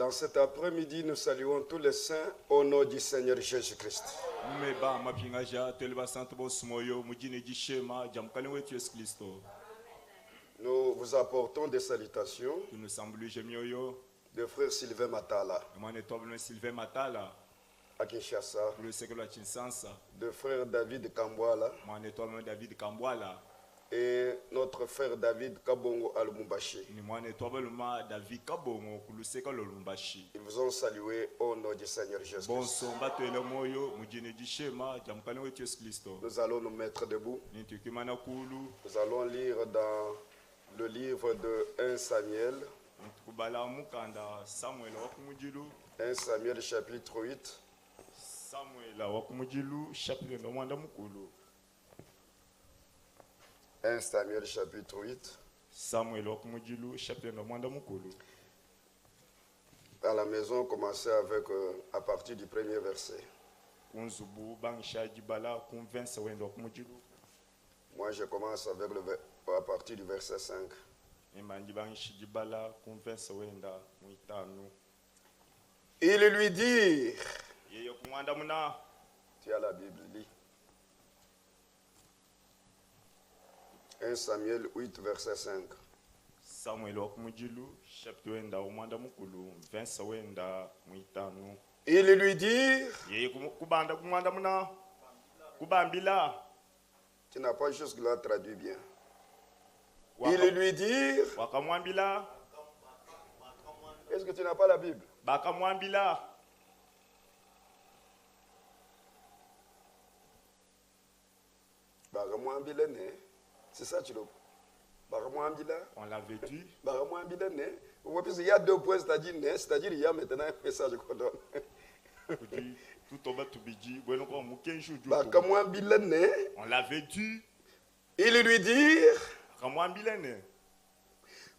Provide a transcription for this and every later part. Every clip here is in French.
Dans cet après-midi, nous saluons tous les saints au nom du Seigneur Jésus-Christ. Nous vous apportons des salutations de frère Sylvain Matala à Kinshasa, de frère David Kambwala et notre frère David Kabongo à Lubumbashi. Ils vous ont salué au nom du Seigneur Jésus-Christ. Nous allons nous mettre debout. Nous allons lire dans le livre de 1 Samuel. 1 Samuel chapitre 8. 1 Samuel chapitre 8. À la maison, commencez avec à partir du premier verset. Moi, je commence avec à partir du verset 5. Ils lui dirent, tu as la Bible, lis. 1 Samuel 8, verset 5. Ils lui dirent, tu n'as pas jusque-là traduit bien. Ils lui dirent, est-ce que tu n'as pas la Bible? C'est ça, tu l'as. On l'avait dit. Il y a 2 points, c'est-à-dire il y a maintenant un message qu'on donne. On l'avait dit. Ils lui dirent,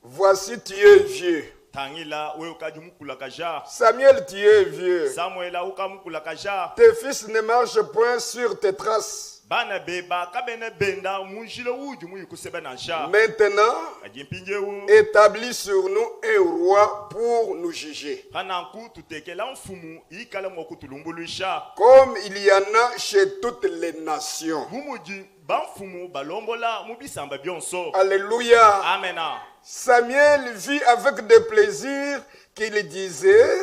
voici tu es vieux. Samuel, tu es vieux. Tes fils ne marchent point sur tes traces. Maintenant, établis sur nous un roi pour nous juger. Comme il y en a chez toutes les nations. Alléluia. Amen. Samuel vit avec des plaisirs qu'il disait.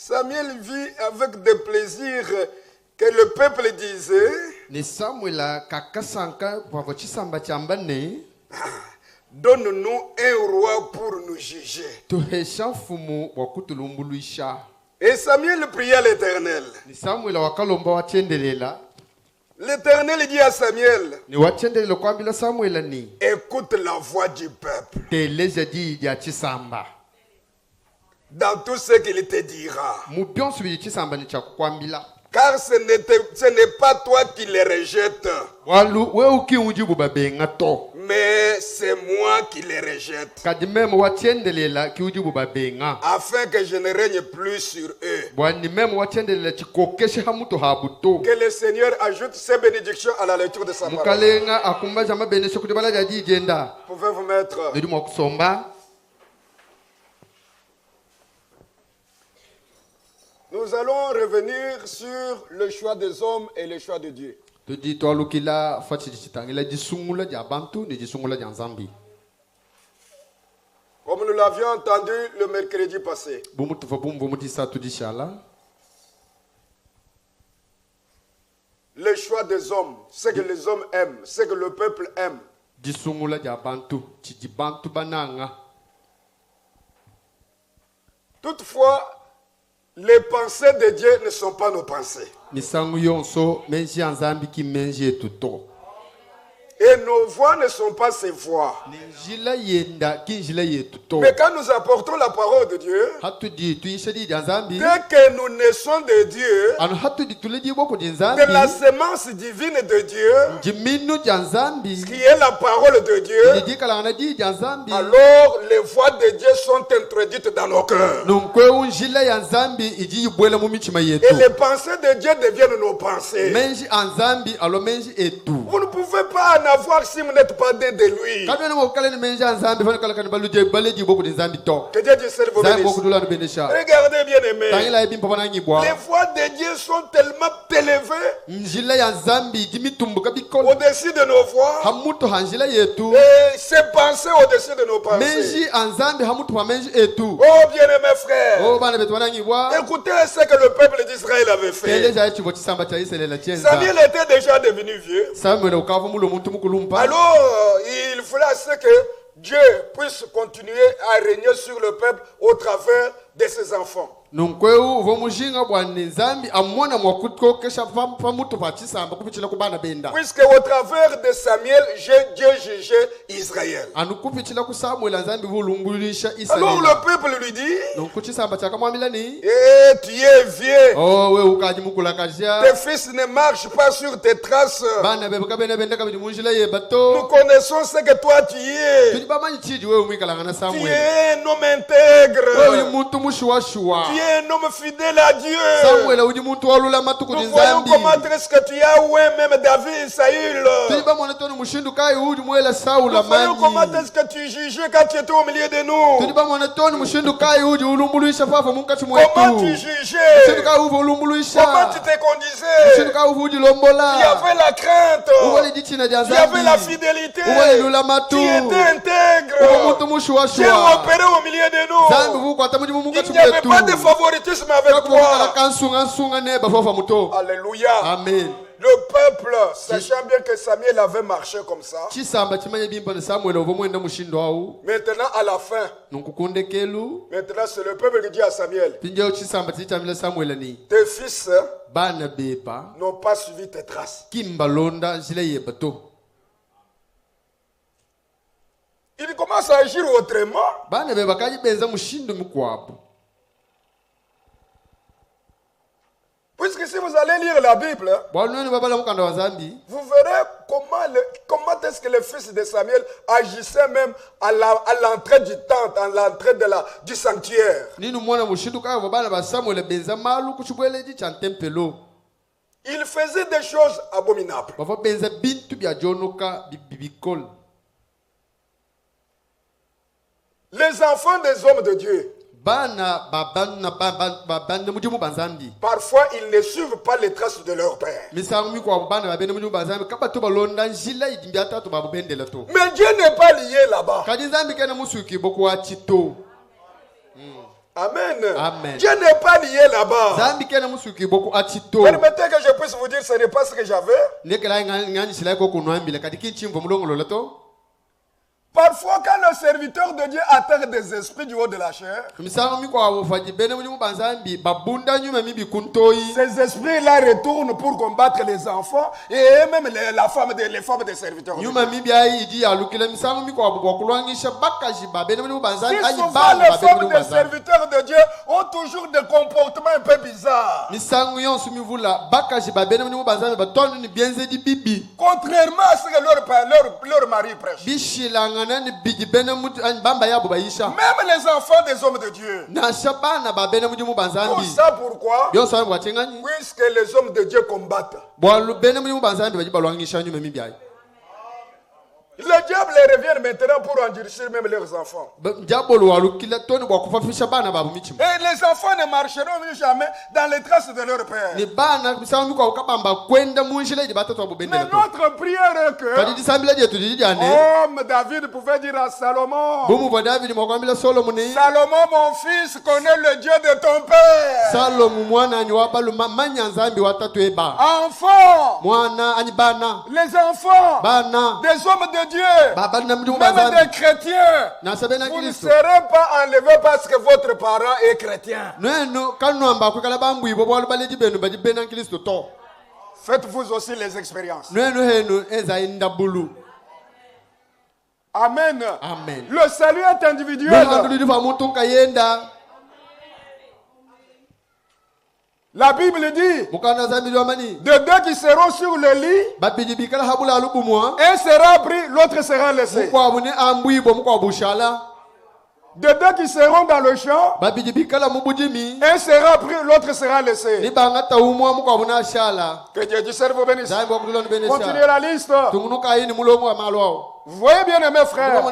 Samuel vit avec des plaisirs que le peuple disait. Donne-nous un roi pour nous juger. Et Samuel pria l'Éternel. L'Éternel dit à Samuel, écoute la voix du peuple. Dans tout ce qu'il te dira. Car ce n'est pas toi qui les rejettes. Mais c'est moi qui les rejette. Afin que je ne règne plus sur eux. Que le Seigneur ajoute ses bénédictions à la lecture de sa parole. Pouvez-vous mettre? Nous allons revenir sur le choix des hommes et le choix de Dieu. Comme nous l'avions entendu le mercredi passé. Le choix des hommes, ce que les hommes aiment, ce que le peuple aime. Toutefois, les pensées de Dieu ne sont pas nos pensées. Et nos voix ne sont pas ses voix. Mais quand nous apportons la parole de Dieu, dès que nous naissons de Dieu, de la semence divine de Dieu, qui est la parole de Dieu, alors les voix de Dieu sont introduites dans nos cœurs. Et les pensées de Dieu deviennent nos pensées. Vous ne pouvez pas en avoir si vous n'êtes pas né de lui. Que Dieu vous bénisse. Regardez bien aimé. Les voix de Dieu sont tellement élevées au-dessus de nos voix et ses pensées au-dessus de nos pensées. Oh bien aimé frère, écoutez ce que le peuple d'Israël avait fait. Samuel était déjà devenu vieux. Alors, il fallait que Dieu puisse continuer à régner sur le peuple au travers de ses enfants. Puisque au travers de Samuel, Dieu jugeait Israël. Alors le peuple lui dit, tu es vieux, tes fils ne marchent pas sur tes traces. Nous connaissons ce que toi tu es. Tu es un homme intègre. Tu es un homme fidèle à Dieu. Nous voyons comment est-ce que tu as oué même David, Saül. Nous voyons comment est-ce que tu jugeais quand tu étais au milieu de nous. Comment tu jugeais. Comment tu te conduisais. Il y avait la crainte. Il y avait la fidélité. Tu étais intègre. Dieu opérait au milieu de nous. Il n'y avait pas de favoritisme avec toi. Alléluia. Amen. Le peuple, sachant bien que Samuel avait marché comme ça, maintenant à la fin, maintenant c'est le peuple qui dit à Samuel, tes fils n'ont pas suivi tes traces. Il commence à agir autrement. Puisque si vous allez lire la Bible, vous verrez comment est-ce que le fils de Samuel agissait même à l'entrée du temple, à l'entrée du sanctuaire. Il faisait des choses abominables. Les enfants des hommes de Dieu, parfois ils ne suivent pas les traces de leur père. Mais Dieu n'est pas lié là-bas. Amen. Amen. Dieu n'est pas lié là-bas. Permettez que je puisse vous dire, ce n'est pas ce que j'avais. Parfois, quand le serviteur de Dieu atteint des esprits du haut de la chair, ces esprits-là retournent pour combattre les enfants et même les femmes des serviteurs de Dieu. Si souvent les femmes des serviteurs de Dieu ont toujours des comportements un peu bizarres. Contrairement à ce que leur mari prêche. Même les enfants des hommes de Dieu. Tout ça pourquoi? Puisque les hommes de Dieu combattent. Le diable revient maintenant pour endurcir même leurs enfants. Et les enfants ne marcheront jamais dans les traces de leur père. Mais notre prière est que David pouvait dire à Salomon, Salomon mon fils connaît le Dieu de ton père. Enfants, les enfants des hommes de Dieu, même des chrétiens, vous ne serez pas enlevés parce que votre parent est chrétien. Faites-vous aussi les expériences. Amen. Amen. Le salut est individuel. La Bible dit, de deux qui seront sur le lit, un sera pris, l'autre sera laissé. De deux qui seront dans le champ, un sera pris, l'autre sera laissé. Que Dieu du cerveau bénisse. Continuez la liste. Vous voyez bien, mes frères,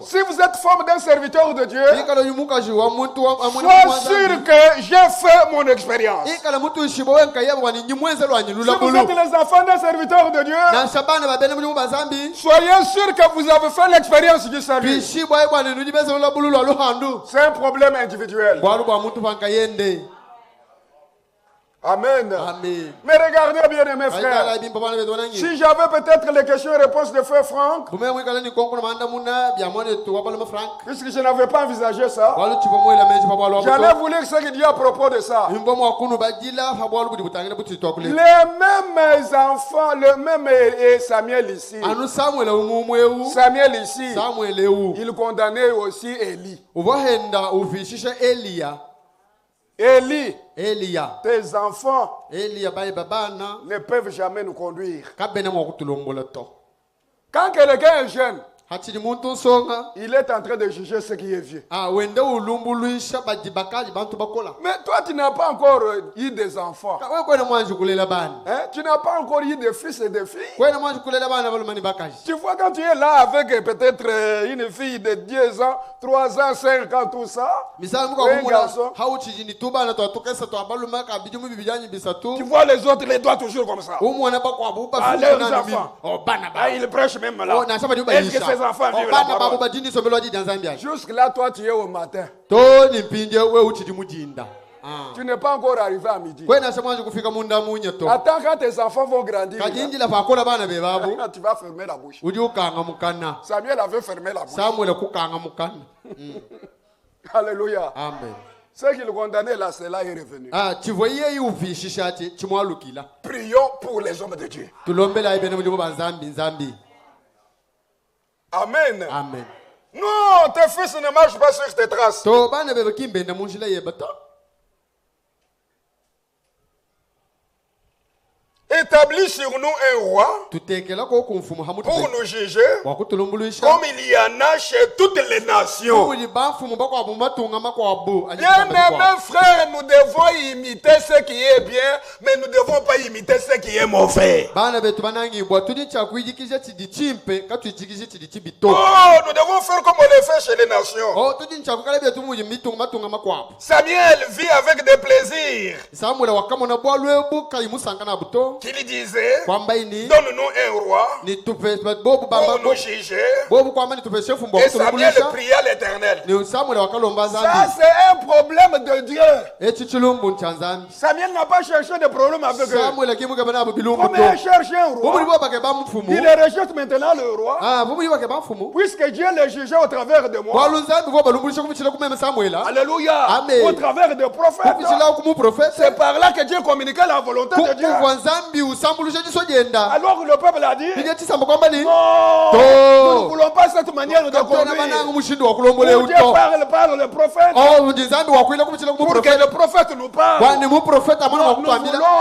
si vous êtes femme d'un serviteur de Dieu, sois sûr que j'ai fait mon expérience. Si vous êtes les enfants d'un serviteur de Dieu, soyez sûr que vous avez fait l'expérience du salut. C'est un problème individuel. Amen. Amen. Mais regardez bien, mes frères. Si j'avais peut-être les questions et réponses de Frère Franck, puisque je n'avais pas envisagé ça, j'allais vous lire ce qu'il dit à propos de ça. Les mêmes enfants, le même Samuel ici. Samuel ici, il condamnait aussi Élie. Élie, tes enfants ne peuvent jamais nous conduire. Quand quelqu'un est jeune, il est en train de juger ce qui est vieux. Mais toi, tu n'as pas encore eu des enfants. Hein? Tu n'as pas encore eu des fils et des filles. Tu vois, quand tu es là avec peut-être une fille de 10 ans, 3 ans, 5 ans, tout ça, un garçon, tu vois les autres, les doigts toujours comme ça. Ah, leurs enfants. Ah, ils prêchent même là. Est-ce que ces enfants vivent la parole? Jusque là, toi, tu es au matin. Tu n'es pas encore arrivé à midi. Attends quand tes enfants vont grandir. Tu vas fermer la bouche. Samuel avait fermé la bouche. Alléluia. Amen. Ce qu'il condamnait là, cela est revenu. Prions pour les hommes de Dieu. Amen. Amen. Non, tes fils ne marchent pas sur tes traces. Établis sur nous un roi pour nous juger comme il y en a chez toutes les nations. Bien-aimés frères, nous devons imiter ce qui est bien, mais nous ne devons pas imiter ce qui est mauvais. Oh, nous devons faire comme on le fait chez les nations. Samuel vit avec des plaisirs. Qu'il disait, donne-nous un roi pour nous juger. Et Samuel pria l'Éternel. Ça, c'est un problème de Dieu. Samuel n'a pas cherché de problème avec eux. Comme il cherche un roi, il rejette maintenant le roi. Puisque Dieu le jugeait au travers de moi. Alléluia. Amen. Au travers des prophètes. C'est par là que Dieu communiquait la volonté de Dieu. Alors le peuple a dit, non, nous ne voulons pas cette manière de conduire. Dieu parle par le prophète pour que le prophète nous parle. Nous voulons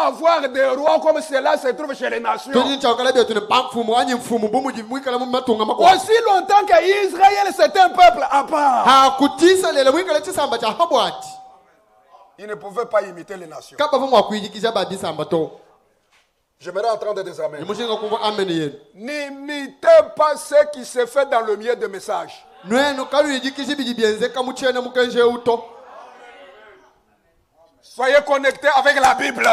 avoir des rois comme cela se trouve chez les nations. Aussi longtemps qu'Israël c'est un peuple à part, il ne pouvait pas imiter les nations. J'aimerais entendre des amens. N'imitez pas ce qui se fait dans le milieu de messages. Soyez connectés avec la Bible.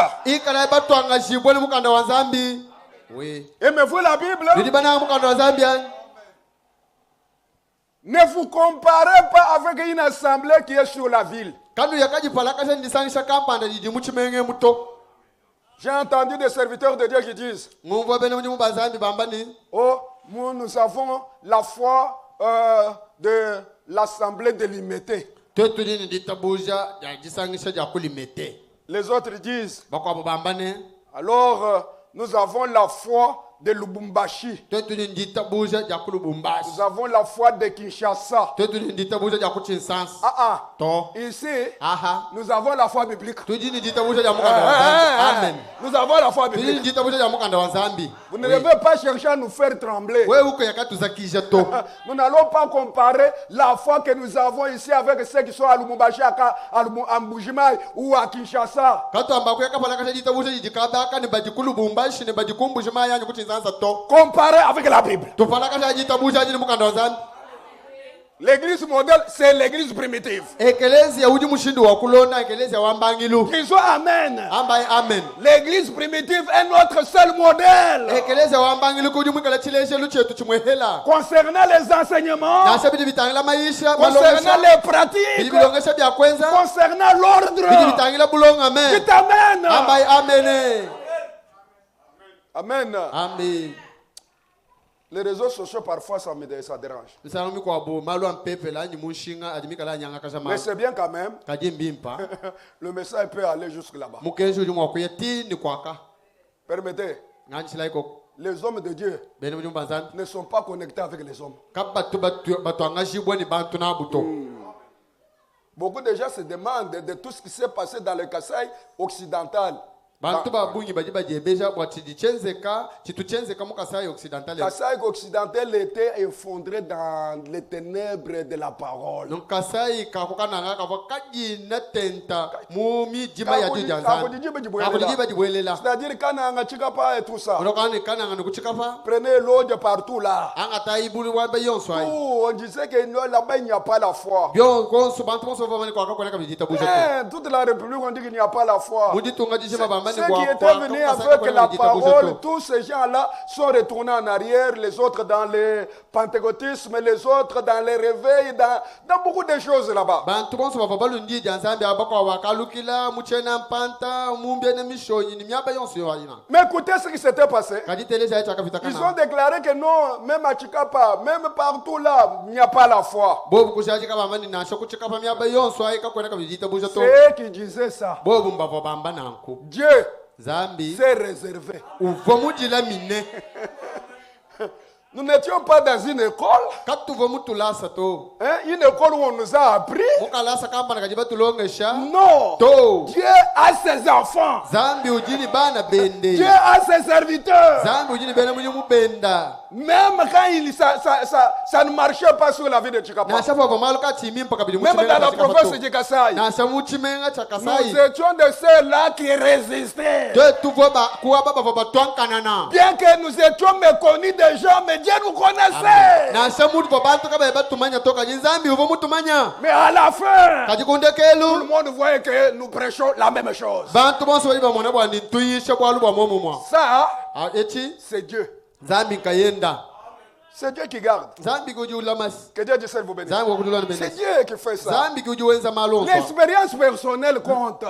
Aimez-vous la Bible? Ne vous comparez pas avec une assemblée qui est sur la ville. J'ai entendu des serviteurs de Dieu qui disent, oh, nous avons la foi de l'assemblée de l'imité. Les autres disent, alors nous avons la foi de Lubumbashi. Nous avons la foi de Kinshasa. Ici, nous avons la foi biblique. Nous avons la foi biblique. Vous ne devez pas chercher à nous faire trembler. Nous n'allons pas comparer la foi que nous avons ici avec ceux qui sont à Lubumbashi, à Mbujimai ou à Kinshasa. Comparé avec la Bible. L'église modèle, c'est l'église primitive. Ils ont amen. L'église primitive est notre seul modèle. Concernant les enseignements, concernant les pratiques, concernant l'ordre, dites amen. Amen. Amen. Les réseaux sociaux, parfois, ça dérange. Mais c'est bien quand même. Le message peut aller jusque là-bas. Permettez. Les hommes de Dieu ne sont pas connectés avec les hommes. Beaucoup de gens se demandent de tout ce qui s'est passé dans le Kasaï occidental. Kasaï occidental était effondré dans les ténèbres de la parole. C'est-à-dire Kananga Chikapa et tout ça. Prenez l'eau de partout là. On disait que là-bas il n'y a pas la foi. Toute la République on dit qu'il n'y a pas la foi. Ceux qui étaient venus avec la parole, tous ces gens-là sont retournés en arrière, les autres dans le pentecôtisme, les autres dans les réveils, dans beaucoup de choses là-bas. Mais écoutez ce qui s'était passé. Ils ont déclaré que non, même à Chikapa, même partout là, il n'y a pas la foi. C'est eux qui disaient ça. Dieu s'est réservé. Nous n'étions pas dans une école. Une école où on nous a appris. Non. Dieu a ses enfants. Dieu a ses serviteurs. Même quand ça ne marchait pas sur la vie de Chikapa. Même dans la province de Kasaï. Nous étions de ceux-là qui résistaient. Bien que nous étions méconnus des gens, mais Dieu nous connaissait. Mais à la fin, tout le monde voyait que nous prêchons la même chose. Ça, c'est Dieu. C'est Dieu qui garde. Que Dieu te vous bénisse. C'est Dieu qui fait ça. L'expérience personnelle compte.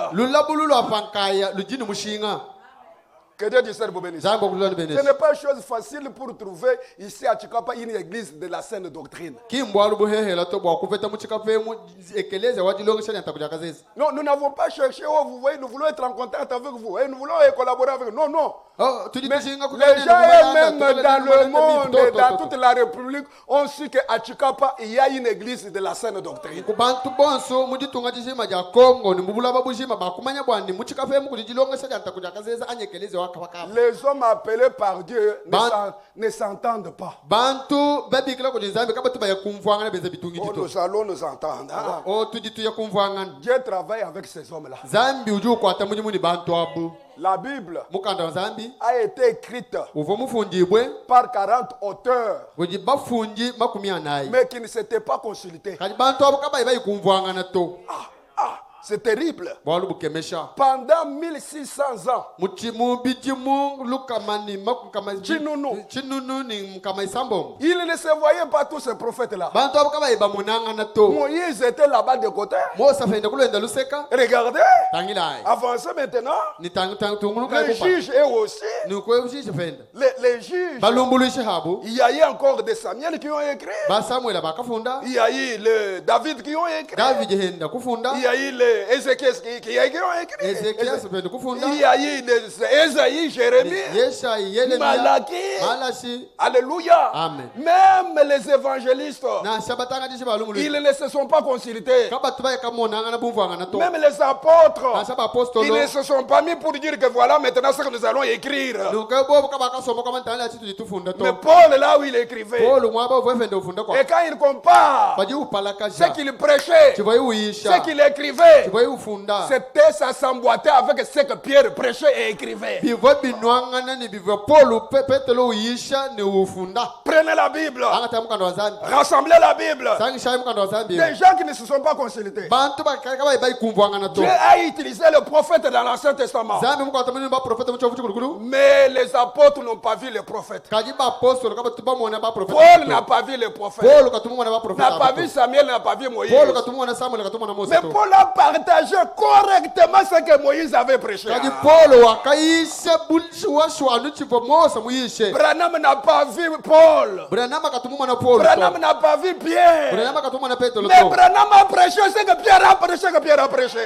Que Dieu vous bénisse. Ce n'est pas une chose facile pour trouver ici à Chikapa une église de la saine doctrine. Non, nous n'avons pas cherché, vous voyez, nous voulons être en contact avec vous et nous voulons collaborer avec vous. Non, non. Mais les gens même dans le monde, dans toute la République, ont su qu'à Chikapa, il y a une église de la saine doctrine. Les hommes appelés par Dieu ne s'entendent pas. Nous allons nous entendre. Dieu travaille avec ces hommes-là. La Bible a été écrite par 40 auteurs, mais qui ne s'étaient pas consultés. C'est terrible. Pendant 1600 ans, il ne se voyait pas tous ces prophètes-là. Moïse était là-bas de côté. Regardez. Avancez maintenant. Les juges eux aussi. Les juges. Il y a eu encore des Samuel qui ont écrit. Il y a eu le David qui ont écrit. Il y a eu les Ézéchiel qui a écrit. Il y a eu Ésaïe, Jérémie, Malachie. Alléluia. Amen. Même les évangélistes, ils ne se sont pas consultés. Même les apôtres, ils ne se sont pas mis pour dire que voilà maintenant ce que nous allons écrire. Mais Paul, là où il écrivait, et quand il compare ce qu'il prêchait, ce qu'il écrivait, c'était, ça s'emboîtait avec ce que Pierre prêchait et écrivait. Prenez la Bible, rassemblez la Bible. Des gens qui ne se sont pas consultés. Dieu a utilisé le prophète dans l'Ancien Testament. Mais les apôtres n'ont pas vu le prophète. Paul n'a pas vu le prophète. N'a pas vu Samuel, n'a pas vu Moïse. Mais Paul a partagé correctement ce que Moïse avait prêché. Branham n'a pas vu Paul. Branham n'a pas vu Pierre. Mais Branham a prêché ce que Pierre a prêché.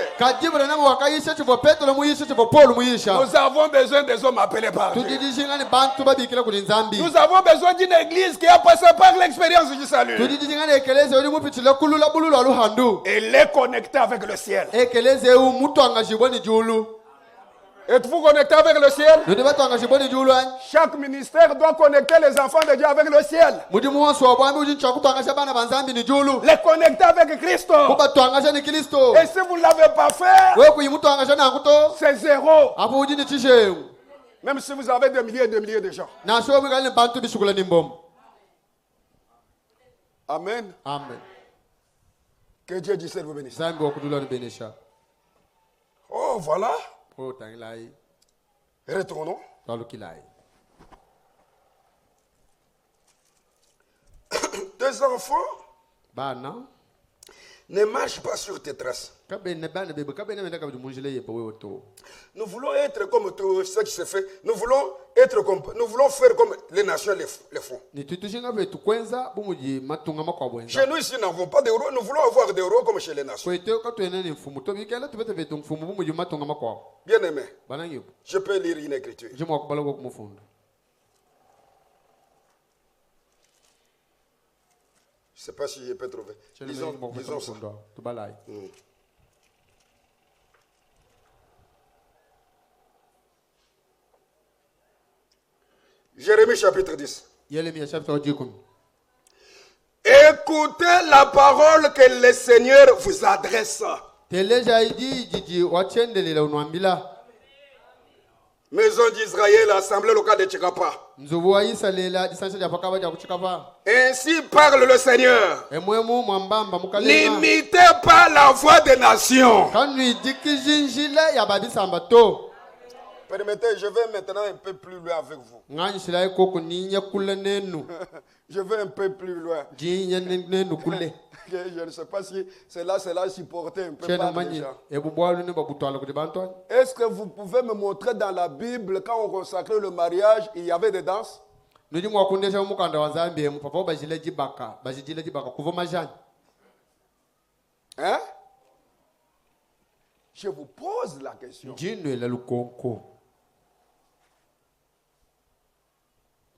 Nous avons besoin des hommes appelés par Dieu. Nous avons besoin d'une église qui a passé par l'expérience du salut. Elle est connectée avec le ciel. Êtes-vous connecté avec le ciel? Chaque ministère doit connecter les enfants de Dieu avec le ciel. Les connecter avec Christ. Et si vous ne l'avez pas fait, c'est zéro. Même si vous avez des milliers et des milliers de gens. Amen. Amen. Que Dieu du ciel vous bénisse. Oh, voilà. Retournons. Tes enfants ne marchent pas sur tes traces. Nous voulons être comme tout ce qui se fait. Nous voulons faire comme les nations les font. Chez nous ici, nous n'avons pas d'euros. Nous voulons avoir des euros comme chez les nations. Bien aimé, je peux lire une écriture. Je ne sais pas si je peux trouver. Disons ça. Jérémie chapitre 10. Écoutez la parole que le Seigneur vous adresse. Maison d'Israël, assemblée locale de Tchikapa. Ainsi parle le Seigneur. N'imitez pas la voix des nations. Permettez, je vais maintenant un peu plus loin avec vous. Je vais un peu plus loin. Je ne sais pas si cela supportait un peu par les gens. Est-ce que vous pouvez me montrer dans la Bible, quand on consacrait le mariage, il y avait des danses? Hein? Je vous pose la question.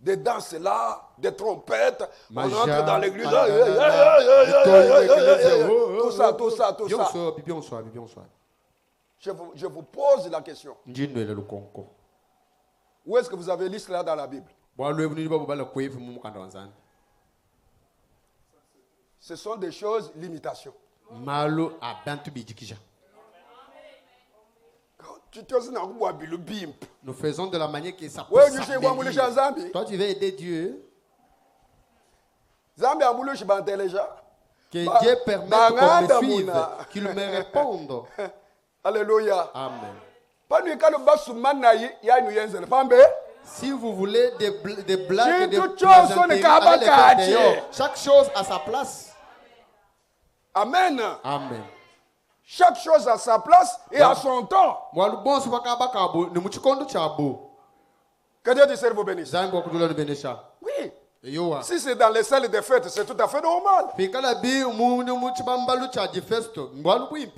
Des danses là, des trompettes, on entre dans l'église. Tout ça. Je vous pose la question. Où est-ce que vous avez lu cela dans la Bible? Ce sont des choses, l'imitation. Nous faisons de la manière que ça peut s'amener. Toi, tu veux aider Dieu. Que Dieu permette qu'on me suive, qu'il me réponde. Alléluia. Amen. Si vous voulez des blagues, chaque chose a sa place. Amen. Amen. Chaque chose a sa place et à son temps. Que Dieu te serve vous bénisse. Oui. Si c'est dans les salles de fête, c'est tout à fait normal.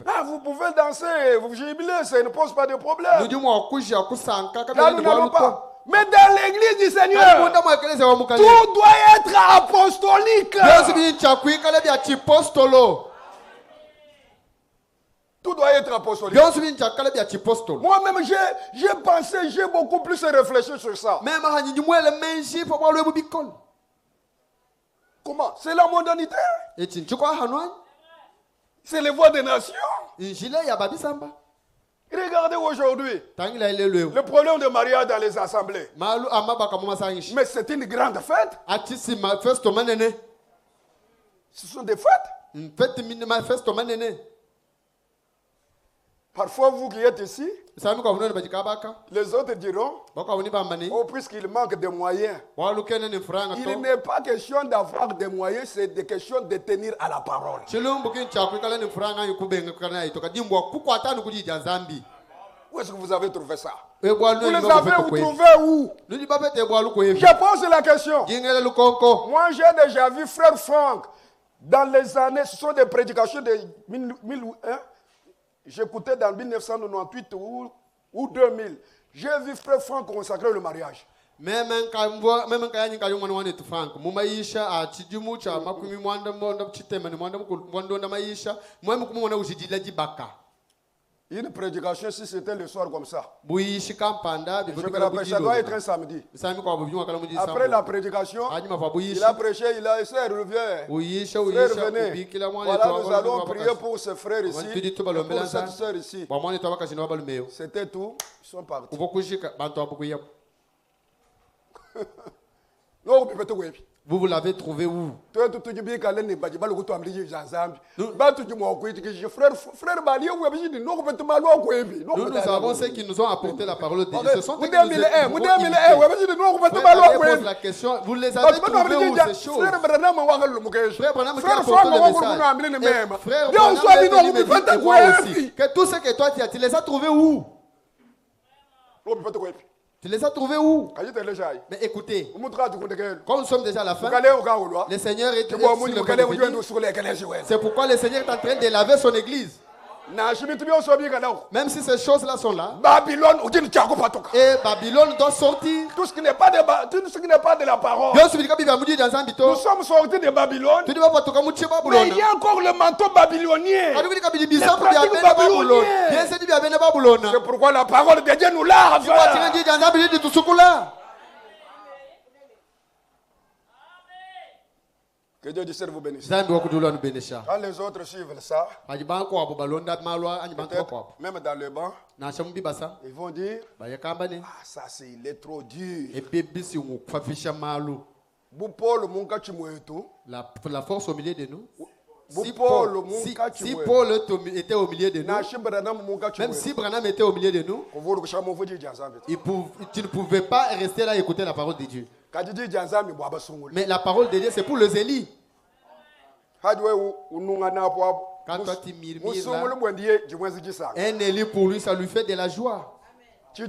Ah, vous pouvez danser, vous jubiler, ça ne pose pas de problème. Là, nous n'allons pas. Mais dans l'église du Seigneur, tout doit être apostolique. Tout doit être apostolique. Moi-même, j'ai pensé, j'ai beaucoup plus réfléchi sur ça. Comment? C'est la modernité. C'est les voix des nations. Regardez aujourd'hui le problème de mariage dans les assemblées. Mais c'est une grande fête. Ce sont des fêtes. Parfois, vous qui êtes ici, les autres diront, oh, puisqu'il manque de moyens. Il n'est pas question d'avoir des moyens, c'est des questions de tenir à la parole. Où est-ce que vous avez trouvé ça? Vous les avez trouvés où? Je pose la question. Moi, j'ai déjà vu Frère Franck dans les années, ce sont des prédications de 1001. J'écoutais dans 1998 ou 2000. J'ai vu Frère Franck consacrer le mariage. Même une prédication, si c'était le soir comme ça, ça doit être un samedi. Après la prédication, il a prêché, il a essayé, revient. Frère, venez. Voilà, nous allons prier pour ce frère ici, et pour cette soeur ici. C'était tout, ils sont partis. Vous l'avez trouvé où? Frère, nous avons ceux qui nous ont apporté la parole de Dieu. Ce sont ceux qui nous ont la question. Vous les avez trouvés où ces choses? Frère Branham qui a apporté le message. Frère Branham aussi. Que tout ce que toi tu les as trouvés où? Tu les as trouvés où? Mais écoutez, quand nous sommes déjà à la fin, le Seigneur est sur le. C'est pourquoi le Seigneur est en train de laver son église. Même si ces choses-là sont là, et Babylone doit sortir. Tout ce qui n'est pas de la parole. Nous sommes sortis de Babylone. Mais il y a encore le manteau babylonien. C'est pourquoi la parole de Dieu nous lave. Que Dieu du ciel vous bénisse. Quand les autres suivent ça, même dans le banc, ils vont dire, ah ça c'est, il est trop dur. La force au milieu de nous. Si Paul était au milieu de nous, même si Branham était au milieu de nous, tu ne pouvais pas rester là et écouter la parole de Dieu. Mais la parole de Dieu, c'est pour le zélie. Quand toi tu murmures là, un élu pour lui, ça lui fait de la joie. Ce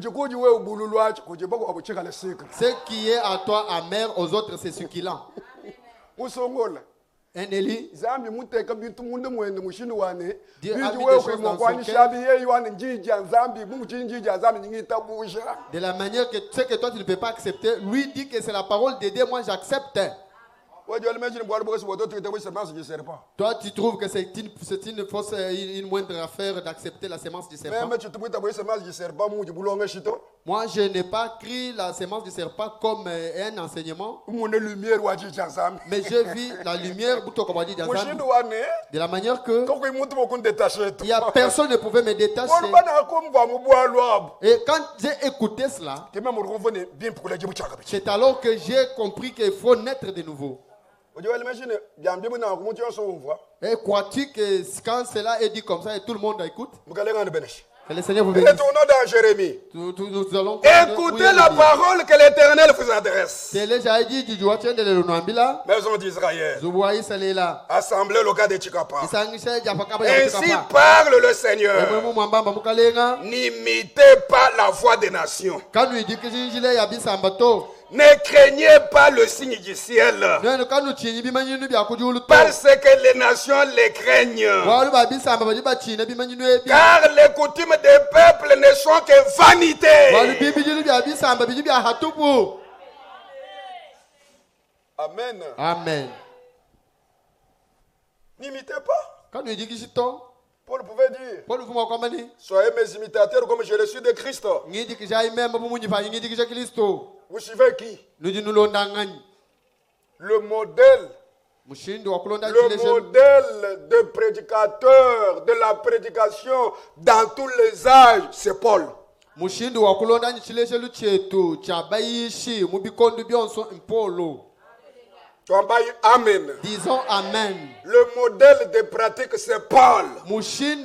qui est à toi amer, aux autres c'est succulent. Un élu, Dieu a mis des choses dans son cœur. De la manière que ce que toi tu ne peux pas accepter, lui dit que c'est la parole de Dieu, moi j'accepte. Toi tu trouves que c'est une moindre affaire d'accepter la sémence du serpent. Moi je n'ai pas pris la sémence du serpent comme un enseignement. Mais je vis la lumière de la manière que il n'y a personne qui ne pouvait me détacher. Et quand j'ai écouté cela, c'est alors que j'ai compris qu'il faut naître de nouveau. Et crois-tu que quand cela est dit comme ça et tout le monde écoute? Que le Seigneur vous bénisse. Retournons dans Jérémie. Écoutez la parole que l'Éternel vous adresse. Maison d'Israël. Assemblée locale de Chikapa. Ainsi parle le Seigneur. N'imitez pas la voix des nations. Ne craignez pas le signe du ciel. Parce que les nations les craignent. Car les coutumes des peuples ne sont que vanité. Amen. Amen. N'imitez pas. Paul pouvait dire, soyez mes imitateurs comme je le suis de Christ. Vous suivez qui? Le modèle de prédicateur de la prédication dans tous les âges, c'est Paul. Amen. Disons Amen. Le modèle de pratique, c'est Paul. Sur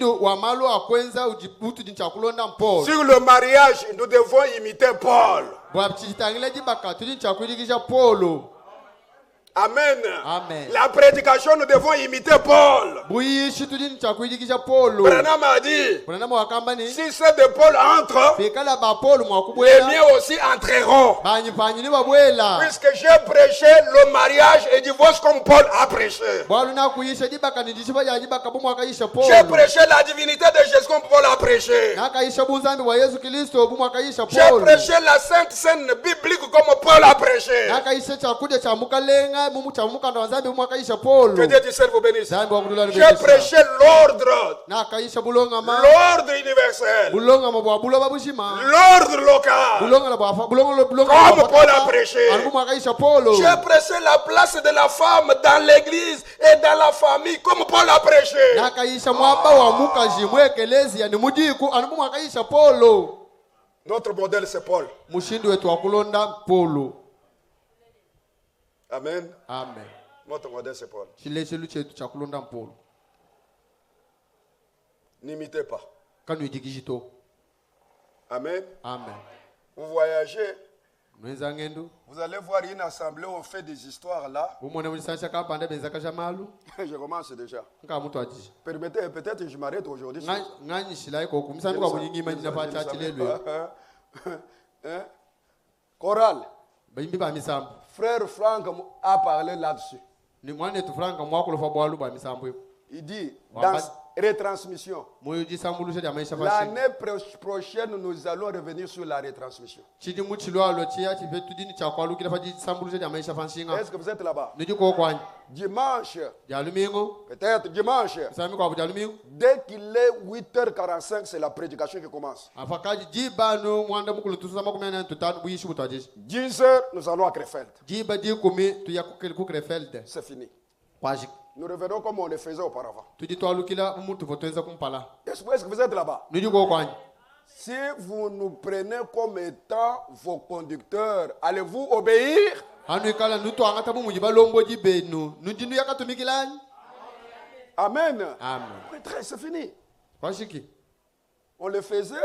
le mariage, nous devons imiter Paul. Amen. Amen. La prédication, nous devons imiter Paul. Branham a dit, si ceux de Paul entrent, les miens aussi entreront. Puisque j'ai prêché le mariage et divorce comme Paul a prêché. J'ai prêché la divinité de Jésus comme Paul a prêché. J'ai prêché la sainte scène biblique comme Paul a prêché. Que Dieu du ciel vous bénisse. J'ai prêché l'ordre. L'ordre universel. L'ordre local. Comme Paul a prêché. J'ai prêché la place de la femme dans l'église et dans la famille comme Paul a prêché. Notre modèle c'est Paul. Amen. Amen. Notre modèle c'est Paul. N'imitez pas. Amen. Amen. Vous voyagez. Vous allez voir une assemblée où on fait des histoires là. Je commence déjà. Permettez, peut-être je m'arrête aujourd'hui. Chorale. Frère Franck a parlé là-dessus. Il dit, dans retransmission, l'année prochaine, nous allons revenir sur la retransmission. Est-ce que vous êtes là-bas? Dimanche, peut-être dimanche, dès qu'il est 8h45, c'est la prédication qui commence. 10h, nous allons à Krefeld. C'est fini. Nous revenons comme on le faisait auparavant. Est-ce que vous êtes là-bas? Si vous nous prenez comme étant vos conducteurs, allez-vous obéir? Amen. Amen. C'est fini. On le faisait.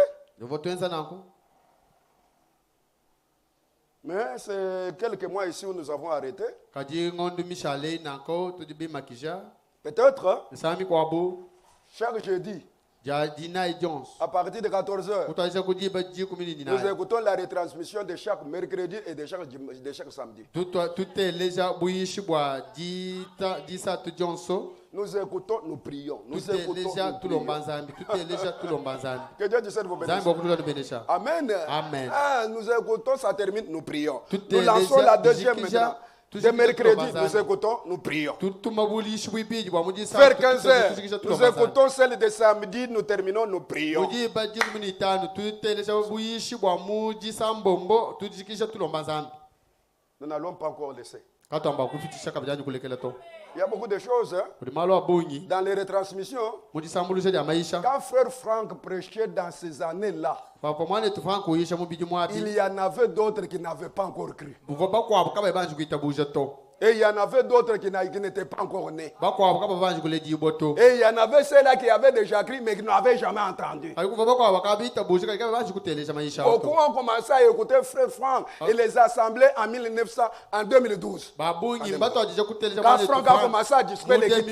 Mais c'est quelques mois ici où nous avons arrêté. Peut-être. Chaque jeudi. À partir de 14h. Nous écoutons la retransmission de chaque mercredi et de chaque samedi. Nous écoutons, nous prions. Nous écoutons, nous prions. Que Dieu te serve vous bénisse. Amen. Amen. Nous écoutons, ça termine, nous prions. Nous lançons la deuxième maintenant. De mercredi, nous écoutons, nous prions. Vers 15h, nous écoutons celle de samedi, nous terminons, nous prions. Nous n'allons pas encore laisser. Il y a beaucoup de choses dans les retransmissions. Quand Frère Franck prêchait dans ces années-là, il y en avait d'autres qui n'avaient pas encore cru. Et il y en avait d'autres qui n'étaient pas encore nés. Et il y en avait ceux-là qui avaient déjà crié mais qui n'avaient jamais entendu. Beaucoup ont commencé à écouter Frère Franck et les assemblées en 2012. Quand Franck a commencé à distribuer les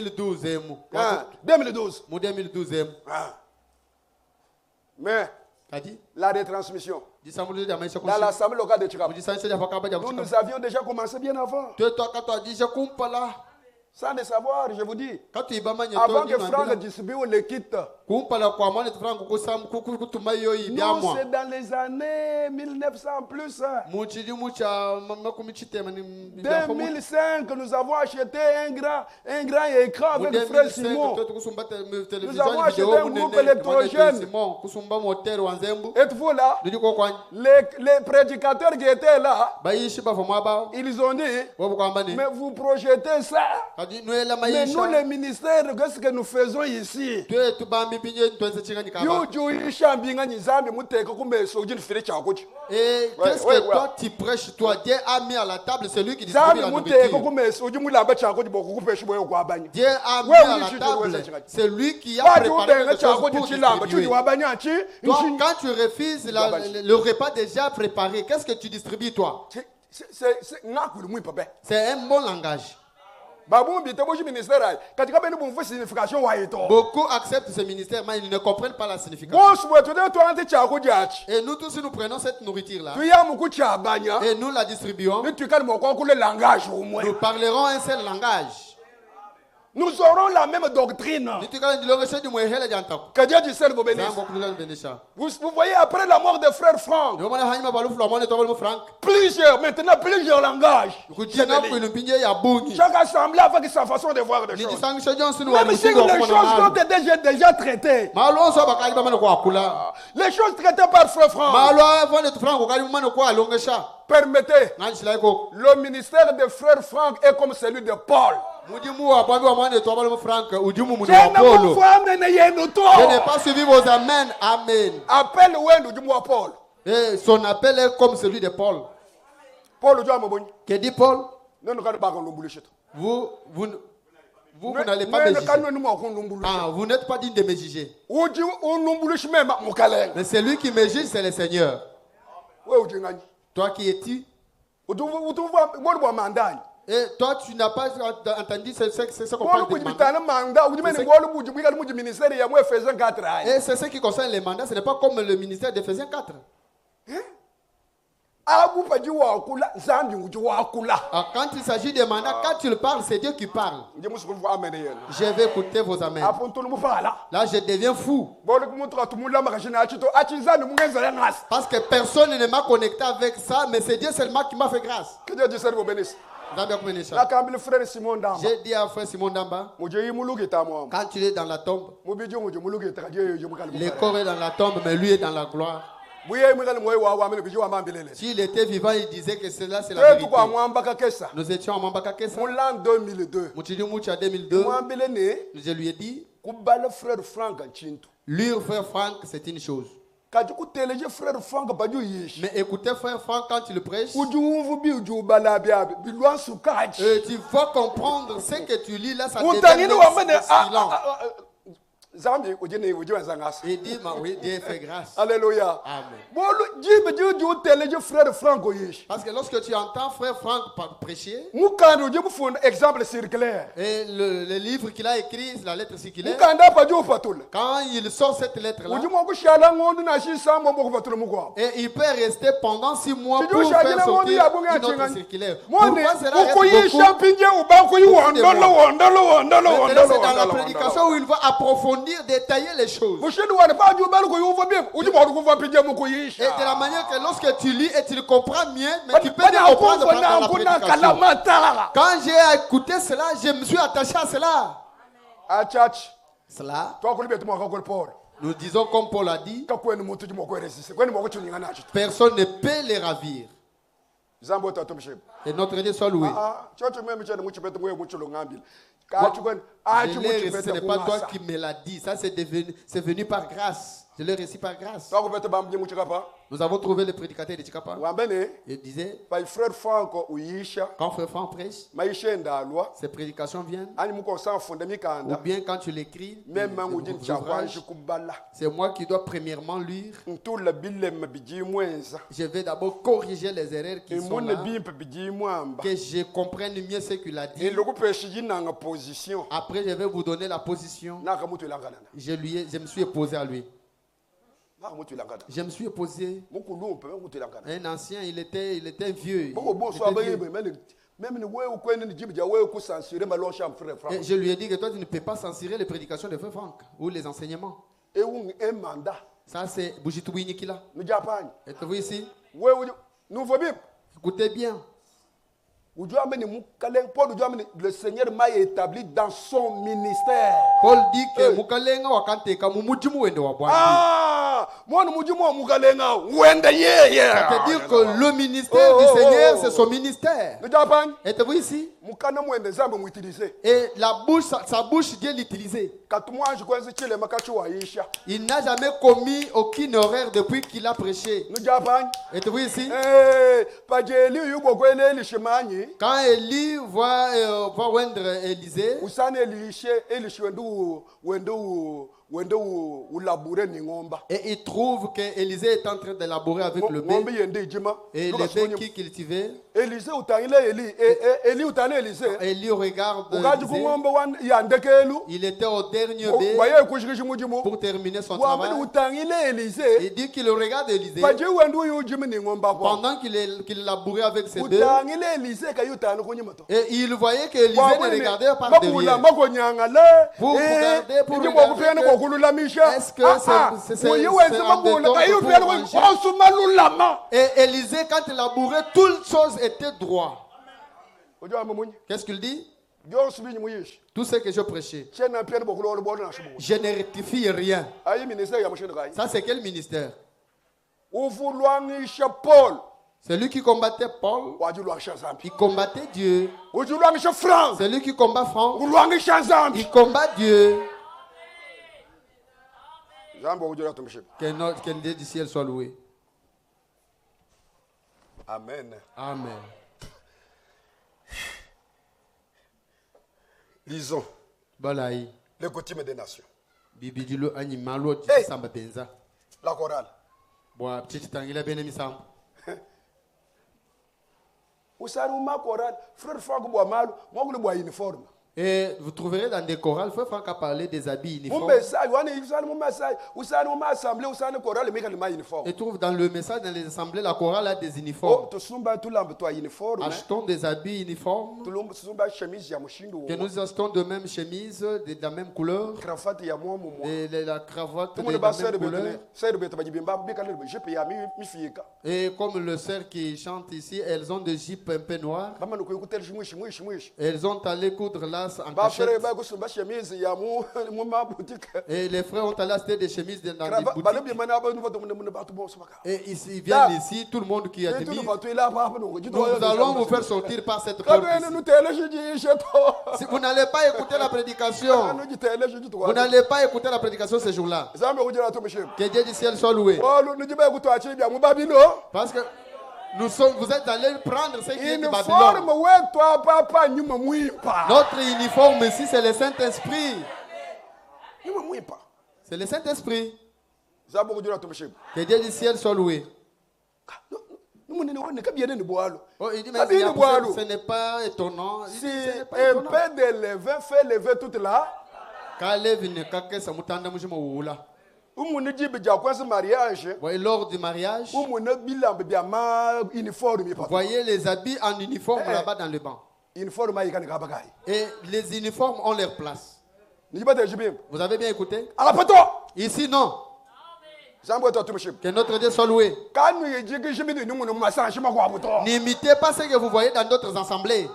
2012. Mais la retransmission dans l'assemblée locale de Chikapa, nous avions déjà commencé bien avant. Sans le savoir, je vous dis, avant que Franck distribue les kits, nous, c'est dans les années 1900 plus. 2005, nous avons acheté un grand écran avec le frère Simon. Nous avons acheté un groupe électrogène. Êtes-vous là? Les prédicateurs qui étaient là, ils ont dit, mais vous projetez ça. Mais nous, les ministères, qu'est-ce que nous faisons ici? Et qu'est-ce que toi tu prêches? Toi, Dieu a mis à la table celui qui distribue la nourriture. Dieu a mis à la table celui qui a préparé les choses pour distribuer. Quand tu refuses le repas déjà préparé, qu'est-ce que tu distribues toi? C'est un bon langage. Beaucoup acceptent ce ministère, mais ils ne comprennent pas la signification. Et nous tous, nous prenons cette nourriture-là et nous la distribuons. Nous parlerons un seul langage. Nous aurons la même doctrine. Que Dieu du ciel vous bénisse. Vous voyez, après la mort de frère Franck, plusieurs langages. Chaque assemblée avec sa façon de voir les choses. Même si les choses sont déjà traitées. Les choses traitées par frère Franck. Permettez, le ministère de frère Franck est comme celui de Paul. Je n'ai pas suivi vos amens. Amen. Appelle Paul. Et son appel est comme celui de Paul. Que dit Paul? Vous n'allez pas me juger. Vous n'êtes pas digne de me juger. Mais celui qui me juge, c'est le Seigneur. Toi qui es-tu? Et toi, tu n'as pas entendu ce qu'on parle de mandat. Et c'est ce qui concerne les mandats, ce n'est pas comme le ministère d'Éphésiens 4. Quand il s'agit des mandats, quand tu le parles, c'est Dieu qui parle. Je vais écouter vos amens. Là, je deviens fou. Parce que personne ne m'a connecté avec ça, mais c'est Dieu seulement qui m'a fait grâce. Que Dieu vous bénisse. J'ai dit à frère Simon Damba, quand tu es dans la tombe, le corps est dans la tombe, mais lui est dans la gloire. S'il était vivant, il disait que cela c'est la vérité. Nous étions à Mambaka Kessa. En 2002, je lui ai dit, lire frère Franck, c'est une chose. Mais écoutez frère Franck quand il prêche, tu vas comprendre ce que tu lis là, ça devient silent. Et dit, oui, Dieu fait grâce. Alléluia. Amen. Parce que lorsque tu entends frère Franck prêcher, exemple circulaire. Et le livre qu'il a écrit, la lettre circulaire, quand il sort cette lettre-là, et il peut rester pendant 6 mois pour faire sortir une autre circulaire. Pourquoi cela reste beaucoup? C'est dans la prédication où il va approfondir, détailler les choses. Et de la manière que lorsque tu lis et tu le comprends mieux, mais tu peux le comprendre pendant la prédication. Quand j'ai écouté cela, je me suis attaché à cela. Cela, nous disons comme Paul a dit, personne ne peut les ravir. Et notre Dieu soit loué. Ce n'est pas toi qui me l'as dit, ça c'est venu par grâce. Je l'ai reçu par grâce. Nous avons trouvé le prédicateur de Tchikapa. Il disait, quand frère Franck prêche, ses prédications viennent, ou bien quand tu l'écris, c'est moi qui dois premièrement lire. Je vais d'abord corriger les erreurs qui sont là, que je comprenne mieux ce qu'il a dit. Après, je vais vous donner la position. Je me suis opposé à lui. Je me suis opposé. Un ancien, il était vieux. Et je lui ai dit que toi, tu ne peux pas censurer les prédications de Frère Franck ou les enseignements. Ça, c'est Boujitouini qui l'a. Êtes-vous ici? Écoutez bien. Le Seigneur m'a établi dans son ministère. Paul dit que c'est-à-dire que le ministère du Seigneur, c'est son ministère. Êtes-vous ici? Et sa bouche, Dieu l'utilisait. Il n'a jamais commis aucune erreur depuis qu'il a prêché. Êtes-vous ici? Quand Élie va rendre Élisée, et il trouve qu'Élisée est en train de labourer avec le blé. Et le blé qui cultivait. Élie regarde Élisée. Il était au dernier blé pour terminer son travail. Il dit qu'il regarde Élisée pendant qu'il labourait avec ses blés. Et il voyait qu'Élisée ne regardait pas derrière. Pour regarder est-ce que c'est et Élisée, quand il labourait, toutes choses étaient droites. Qu'est-ce qu'il dit? Tout ce que je prêchais, je ne rectifie rien. Ça, c'est quel ministère? C'est lui qui combattait Paul. Il combattait Dieu. C'est lui qui combat Franck. Il combat Dieu. Que le Dieu du ciel soit loué. Amen. Amen. Lisons le coutume des nations. Hey, la chorale. Et vous trouverez dans des chorales, Frère Franck a parlé des habits uniformes. Et trouve dans le message, dans les assemblées, la chorale a des uniformes. Achetons des habits uniformes. Que nous achetons de même chemise, de la même couleur. Et la cravate de la même couleur. Et comme le sœur qui chante ici, elles ont des jupes un peu noires. Elles ont allé coudre là en cachette. Et les frères ont allé acheter des chemises dans des boutiques. Et ils viennent ici, tout le monde qui a des mises. Nous allons vous faire sortir par cette porte ici. Si vous n'allez pas écouter la prédication, vous n'allez pas écouter la prédication ce jour-là. Que Dieu du ciel soit loué. Parce que vous êtes allés prendre ce qui est de Babylone. Notre uniforme ici, c'est le Saint-Esprit. C'est le Saint-Esprit. Que Dieu du ciel soit loué. Oh, il dit, mais ce n'est pas étonnant. Si un peu de levain fait lever toute la. Voyez, lors du mariage, voyez les habits en uniforme là-bas dans le banc. Et les uniformes ont leur place. Vous avez bien écouté? Ici, non. Que notre Dieu soit loué. N'imitez pas ce que vous voyez dans d'autres assemblées.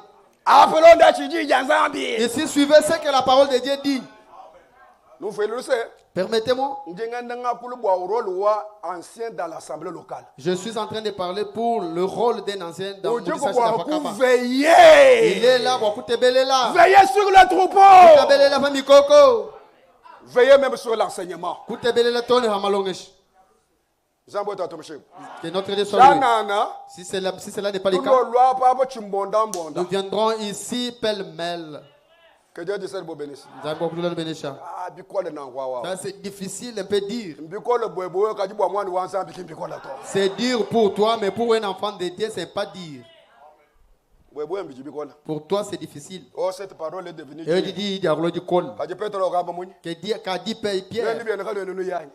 Ici, suivez ce que la parole de Dieu dit. Permettez-moi. Je suis en train de parler pour le rôle d'un ancien dans le message de veiller. Il est là, veillez sur le troupeau. Veillez même sur l'enseignement. Que notre Dieu soit loué. Si cela n'est pas le cas, nous viendrons ici pêle-mêle. Que Dieu décide vous bénisse. Ça, c'est difficile un peu dire. C'est dire pour toi, mais pour un enfant de Dieu, c'est pas dire. Pour toi, c'est difficile. Oh, cette parole est devenue.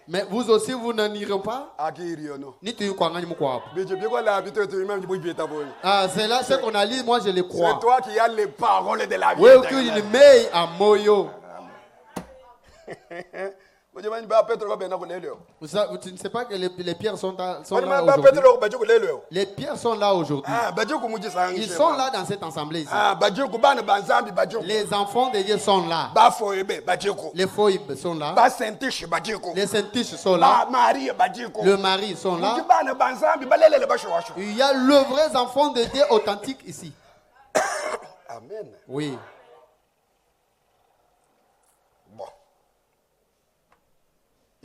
Mais vous aussi, vous n'en irez pas. Ah, c'est là ce qu'on a lu, moi je le crois. C'est toi qui as les paroles de la vie. Oui, tu mets à Moyo. Tu ne sais pas que les pierres sont là aujourd'hui. Les pierres sont là aujourd'hui. Ils sont là dans cette assemblée ici. Les enfants de Dieu sont là. Les foïbes sont là. Les saintiches sont là. Le mari sont là. Il y a le vrai enfant de Dieu authentique ici. Amen. Oui.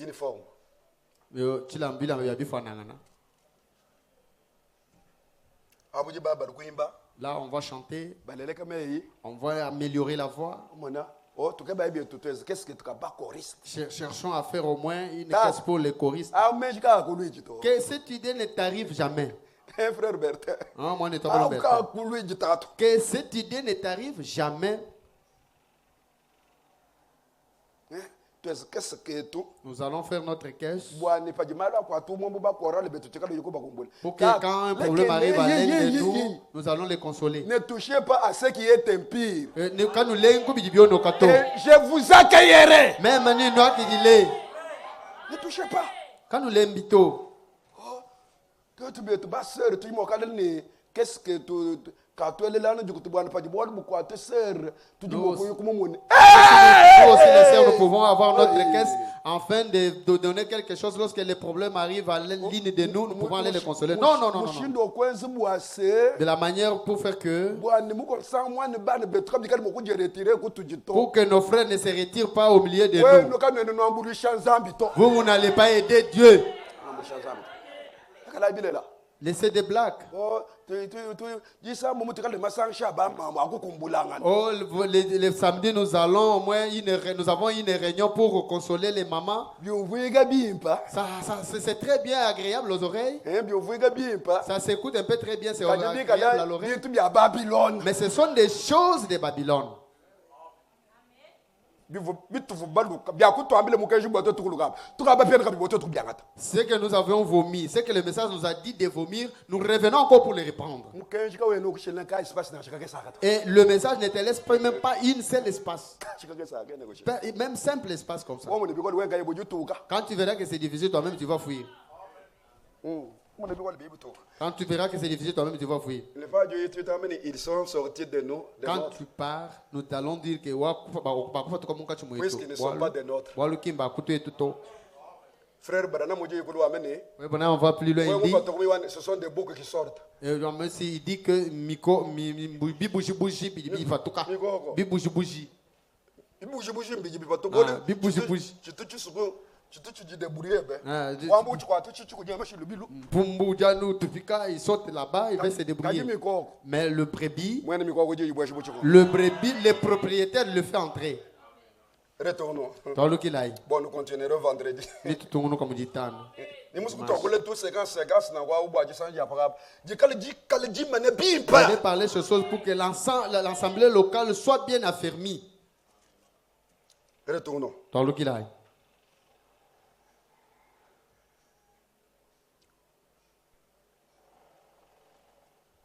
Uniforme. Là, on va chanter. On va améliorer la voix. Cherchons à faire au moins une caisse pour les choristes. Que cette idée ne t'arrive jamais. Frère Bertin. Que cette idée ne t'arrive jamais. Nous allons faire notre caisse. Pour que quand un problème arrive à l'un de nous, nous allons les consoler. Ne touchez pas à ce qui est impire. Je vous accueillerai. Même ne touchez pas. Quand nous l'invitons. Qu'est-ce que tu quand tu es là, nous pouvons avoir notre caisse afin de donner quelque chose lorsque les problèmes arrivent à l'une de nous, nous pouvons aller les consoler. Non. De la manière pour faire que pour que nos frères ne se retirent pas au milieu de nous. Vous n'allez pas aider Dieu. Laissez des blagues. Oh, les samedis, nous avons une réunion pour consoler les mamans. C'est très bien agréable aux oreilles. Ça s'écoute un peu très bien, c'est agréable à l'oreille. Mais ce sont des choses de Babylone. Ce que nous avons vomi, ce que le message nous a dit de vomir, nous revenons encore pour les reprendre. Et le message ne te laisse même pas une seule espace. Même simple espace comme ça. Quand tu verras que c'est difficile, toi-même tu vas fuir. Quand tu verras que c'est difficile, toi-même tu vas fuir. Ils sont sortis de nous. Quand tu pars, nous allons dire que puisqu'ils ne sont pas des nôtres. Frère Branham, on va plus loin. Ce sont des boucs qui sortent. Il dit que tu dis débrouiller. Il saute là-bas, il va se débrouiller. Mais le brebis, le propriétaire le fait entrer. Retournons. Bon, nous continuerons vendredi. Je vais parler de ces choses pour que l'assemblée locale soit bien affermie. Retournons.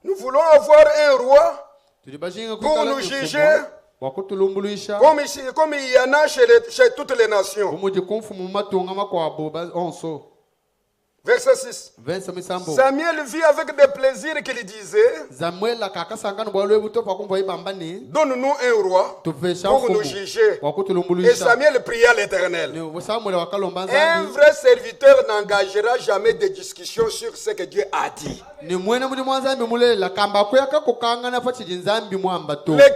Nous voulons avoir un roi pour nous juger comme il y en a chez toutes les nations. Verset 6. Samuel vit avec des plaisirs qu'il disait, donne-nous un roi pour nous juger. Et Samuel pria l'Éternel. Un vrai serviteur n'engagera jamais de discussion sur ce que Dieu a dit. Les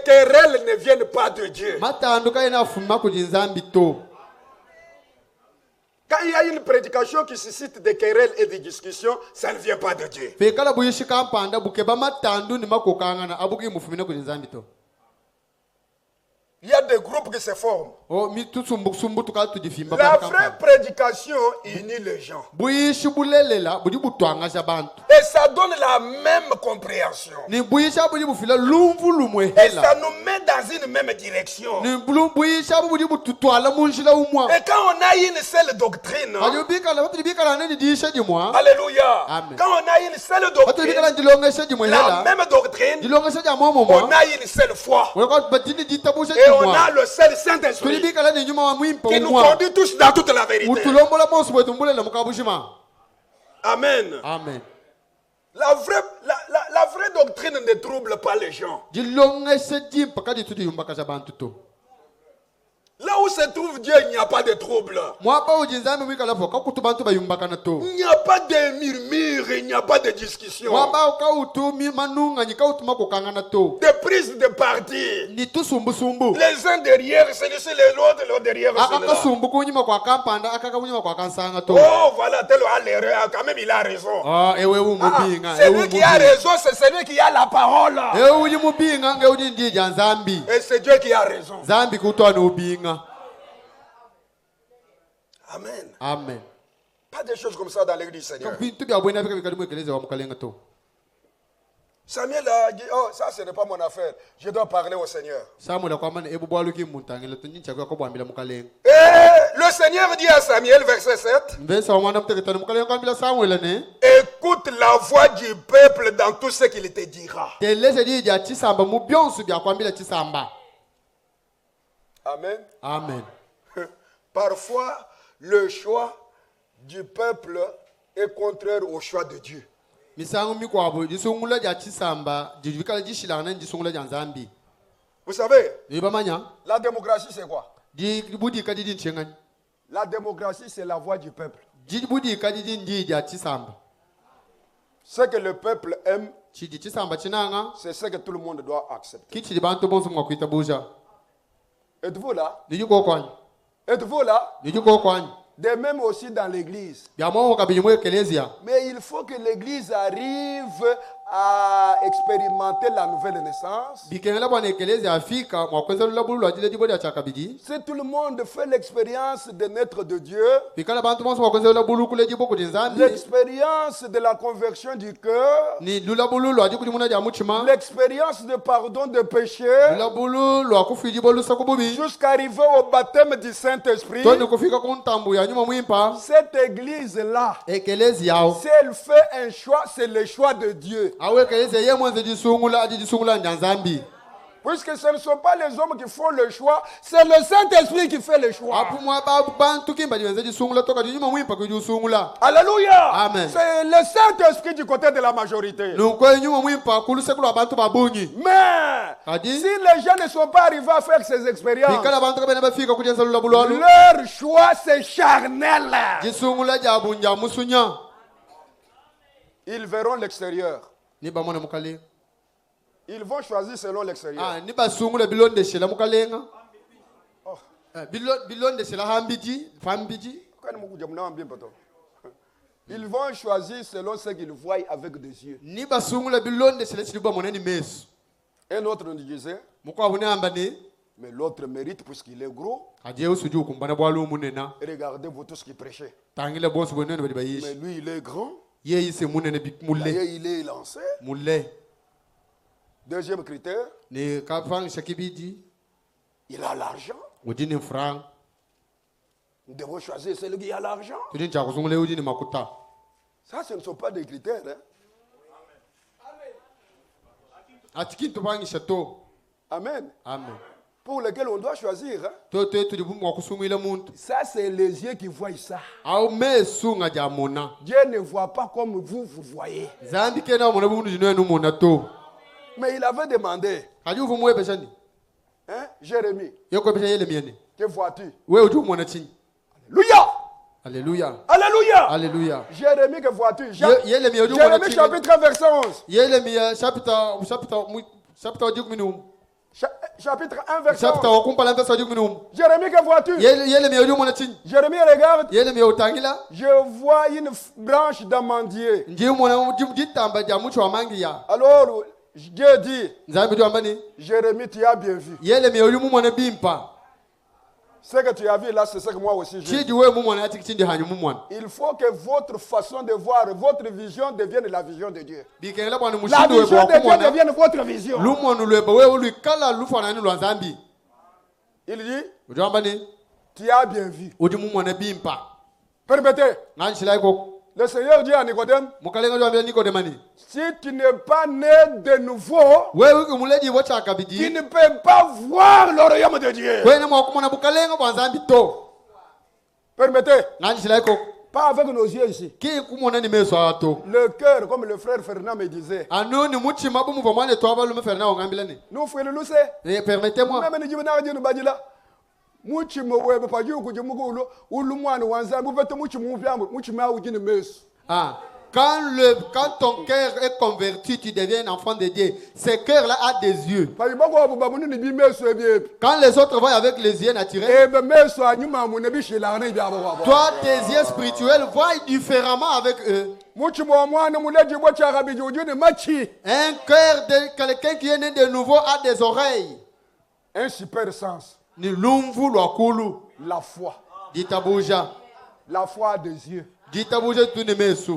querelles ne viennent pas de Dieu. Quand il y a une prédication qui suscite des querelles et des discussions, ça ne vient pas de Dieu. Il y a des groupes qui se forment. La vraie prédication unit les gens. Et ça donne la même compréhension. Et ça nous met dans une même direction. Et quand on a une seule doctrine, alléluia. Quand on a une seule doctrine, la même doctrine, on a une seule foi. Et on a le seul Saint-Esprit qui nous conduit tous dans toute la vérité. Amen. Amen. La vraie doctrine ne trouble pas les gens. Là où se trouve Dieu, il n'y a pas de trouble. Il n'y a pas de murmure, il n'y a pas de discussion. De prise de parti. Les uns derrière, celui-ci, l'autre derrière. Oh, voilà, tel a l'erreur. Quand même, il a raison. Celui qui a raison, c'est celui qui a la parole. Et c'est Dieu qui a raison. Amen. Amen. Pas des choses comme ça dans l'église, Seigneur. Samuel a dit, oh, ça ce n'est pas mon affaire. Je dois parler au Seigneur. Et le Seigneur dit à Samuel, verset 7, écoute la voix du peuple dans tout ce qu'il te dira. Amen. Amen. Parfois, le choix du peuple est contraire au choix de Dieu. Vous savez, la démocratie c'est quoi? La démocratie c'est la voix du peuple. Ce que le peuple aime, c'est ce que tout le monde doit accepter. Êtes-vous là? Êtes-vous là? De même aussi dans l'église. Mais il faut que l'église arrive à expérimenter la nouvelle naissance. Si tout le monde fait l'expérience de naître de Dieu, l'expérience de la conversion du cœur, l'expérience de pardon de péché, jusqu'à arriver au baptême du Saint-Esprit, cette église-là, si elle fait un choix, c'est le choix de Dieu. Puisque ce ne sont pas les hommes qui font le choix, c'est le Saint-Esprit qui fait le choix. Alléluia. Amen. C'est le Saint-Esprit du côté de la majorité. Mais si les gens ne sont pas arrivés à faire ces expériences, leur choix c'est charnel. Ils verront l'extérieur. Ils vont choisir selon l'extérieur. Ils vont choisir selon ce qu'ils voient avec des yeux. Un autre nous disait, mais l'autre mérite puisqu'il est gros. Regardez-vous tous qui prêchaient. Mais lui, il est grand. Il est lancé. Deuxième critère, il a l'argent. Nous devons choisir celui qui a l'argent. Ça, ce ne sont pas des critères. Amen. Amen. Pour lesquels on doit choisir. Ça, c'est les yeux qui voient ça. Dieu ne voit pas comme vous voyez. Mais il avait demandé. Jérémie. Que vois-tu? Alléluia. Alléluia. Alléluia. Alléluia. Jérémie, que vois-tu? Jérémie chapitre 1 verset 11. Chapitre 1, verset 11. Jérémie, que vois-tu? Jérémie, regarde. Je vois une branche d'amandier. Alors, Dieu dit, Jérémie, tu as bien vu. Ce que tu as vu là, c'est ce que moi aussi j'ai vu. Il faut que votre façon de voir, votre vision devienne la vision de Dieu. La vision de Dieu devienne votre vision. Il dit, tu as bien vu. Permettez. Le Seigneur dit à Nicodème, si tu n'es pas né de nouveau, tu ne peux pas voir le royaume de Dieu. Permettez. Pas avec nos yeux ici. Le cœur, comme le frère Fernand me disait. Nous, frère Lousse, permettez-moi. Quand ton cœur est converti, tu deviens un enfant de Dieu. Ce cœur-là a des yeux. Quand les autres voient avec les yeux naturels, toi, tes yeux spirituels voient différemment avec eux. Un cœur de quelqu'un qui est né de nouveau a des oreilles. Un super sens. La foi. La foi des yeux.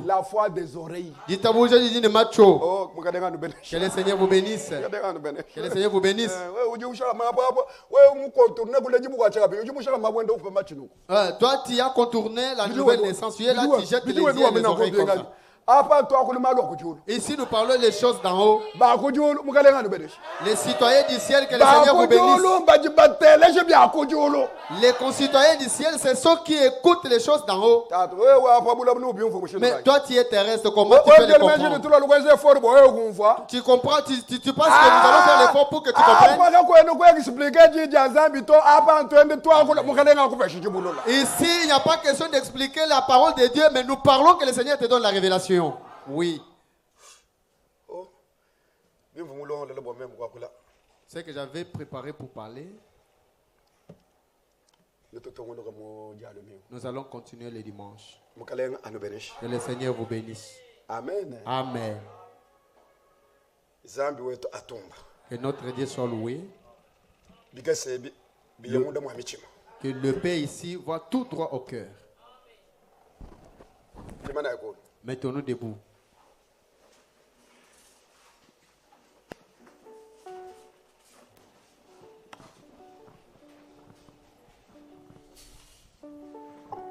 La foi des oreilles. Oh, que le Seigneur vous bénisse. Que le Seigneur vous bénisse. Toi, tu as contourné la nouvelle naissance. Tu es là, tu jettes les yeux et les oreilles comme ça. Ici, nous parlons des choses d'en haut. Les citoyens du ciel, que le Seigneur vous bénisse. Les concitoyens du ciel, c'est ceux qui écoutent les choses d'en haut. Mais toi, tu es terrestre, comment tu peux les comprendre? Tu comprends, tu penses que nous allons faire l'effort pour que tu comprennes? Ici, il n'y a pas question d'expliquer la parole de Dieu, mais nous parlons que le Seigneur te donne la révélation. Oui. Ce que j'avais préparé pour parler, nous allons continuer le dimanche. Que le Seigneur vous bénisse. Amen. Amen. Que notre Dieu soit loué. Que le Père ici voit tout droit au cœur. Mettons-nous debout.